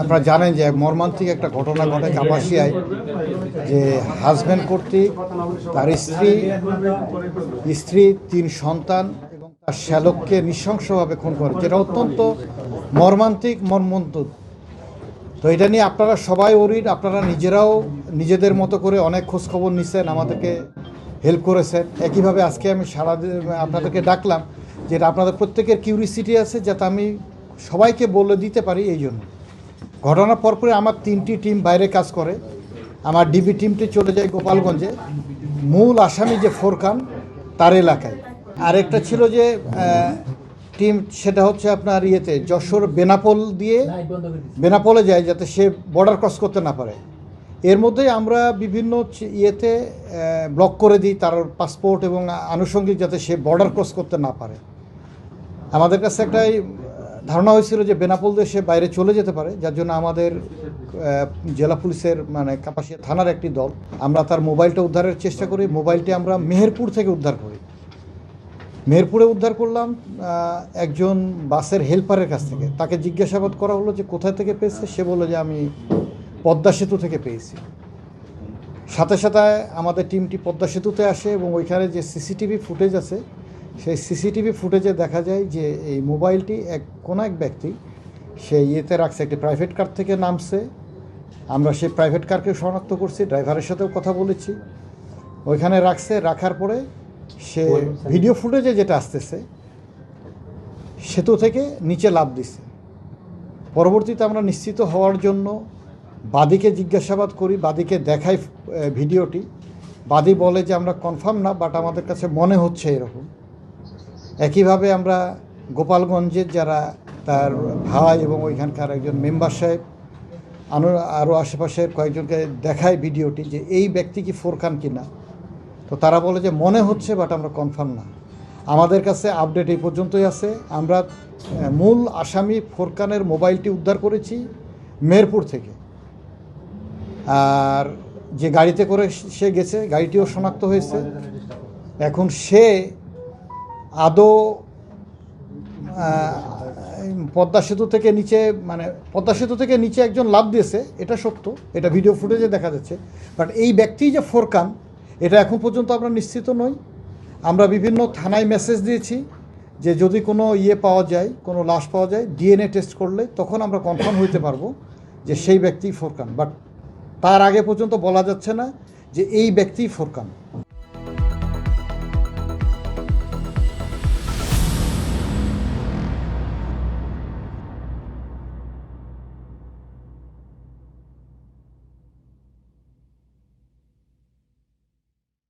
আপনারা জানেন যে মর্মান্তিক একটা ঘটনা ঘটে কাপাসিয়ায়, যে হাজব্যান্ড কর্তৃক তার স্ত্রী 3 সন্তান এবং তার শ্যালককে নৃশংসভাবে খুন করে, যেটা অত্যন্ত মর্মান্তিক। তো এটা নিয়ে আপনারা সবাই ওরিড, আপনারা নিজেরাও নিজেদের মতো করে অনেক খোঁজখবর নিচ্ছেন, আমাদেরকে হেল্প করেছেন। একইভাবে আজকে আমি আপনাদেরকে ডাকলাম, যেটা আপনাদের প্রত্যেকের কিউরিসিটি আছে, যাতে আমি সবাইকে বলে দিতে পারি। এই জন্য ঘটনার পরপরই আমার 3টি টিম বাইরে কাজ করে। আমার ডিবি টিমটি চলে যায় গোপালগঞ্জে, মূল আসামি যে ফোরকান তার এলাকায়। আরেকটা ছিল যে টিম, সেটা হচ্ছে আপনার যশোর বেনাপোলে যায়, যাতে সে বর্ডার ক্রস করতে না পারে। এর মধ্যেই আমরা বিভিন্ন ব্লক করে দিই তার পাসপোর্ট এবং আনুষঙ্গিক, যাতে সে বর্ডার ক্রস করতে না পারে। আমাদের কাছে একটাই ধারণা হয়েছিল যে বেনাপোল দিয়ে সে বাইরে চলে যেতে পারে, যার জন্য আমাদের জেলা পুলিশের কাপাসিয়া থানার একটি দল, আমরা তার মোবাইলটা উদ্ধারের চেষ্টা করি। মোবাইলটি আমরা মেহেরপুর থেকে উদ্ধার করি। মেহেরপুরে উদ্ধার করলাম একজন বাসের হেল্পারের কাছ থেকে। তাকে জিজ্ঞাসাবাদ করা হলো যে কোথায় থেকে পেয়েছে। সে বলল যে আমি পদ্মা সেতু থেকে পেয়েছি। সাথে সাথে আমাদের টিমটি পদ্মা সেতুতে আসে এবং ওইখানে যে সিসিটিভি ফুটেজ আছে, সেই সিসিটিভি ফুটেজে দেখা যায় যে এই মোবাইলটি কোনো এক ব্যক্তি সে রাখছে, একটি প্রাইভেট কার থেকে নামছে। আমরা সেই প্রাইভেট কারকে শনাক্ত করছি, ড্রাইভারের সাথেও কথা বলেছি। ওইখানে রাখার পরে সে ভিডিও ফুটেজে যেটা আসতেছে, সেতু থেকে নিচে লাফ দিছে। পরবর্তীতে আমরা নিশ্চিত হওয়ার জন্য বাদীকে জিজ্ঞাসাবাদ করি, বাদীকে দেখাই ভিডিওটি। বাদী বলে যে আমরা কনফার্ম না, বাট আমাদের কাছে মনে হচ্ছে এরকম। একইভাবে আমরা গোপালগঞ্জের যারা তার ভাই এবং ওইখানকার একজন মেম্বার সাহেব, আরও আশেপাশের কয়েকজনকে দেখায় ভিডিওটি, যে এই ব্যক্তি কি ফোরকান কিনা। তো তারা বলে যে মনে হচ্ছে, বাট আমরা কনফার্ম না। আমাদের কাছে আপডেট এই পর্যন্তই আছে। আমরা মূল আসামি ফোরকানের মোবাইলটি উদ্ধার করেছি মেহেরপুর থেকে। আর যে গাড়িতে করে সে গেছে, গাড়িটিও শনাক্ত হয়েছে। এখন সে আদৌ পদ্মা সেতু থেকে নিচে একজন লাফ দিয়েছে, এটা সত্য, এটা ভিডিও ফুটেজে দেখা যাচ্ছে। বাট এই ব্যক্তি যে ফোরকান, এটা এখন পর্যন্ত আমরা নিশ্চিত নই। আমরা বিভিন্ন থানায় মেসেজ দিয়েছি যে যদি কোনো পাওয়া যায়, কোনো লাশ পাওয়া যায়, ডিএনএ টেস্ট করলে তখন আমরা কনফার্ম হইতে পারবো যে সেই ব্যক্তি ফোরকান। বাট তার আগে পর্যন্ত বলা যাচ্ছে না যে এই ব্যক্তি ফোরকান।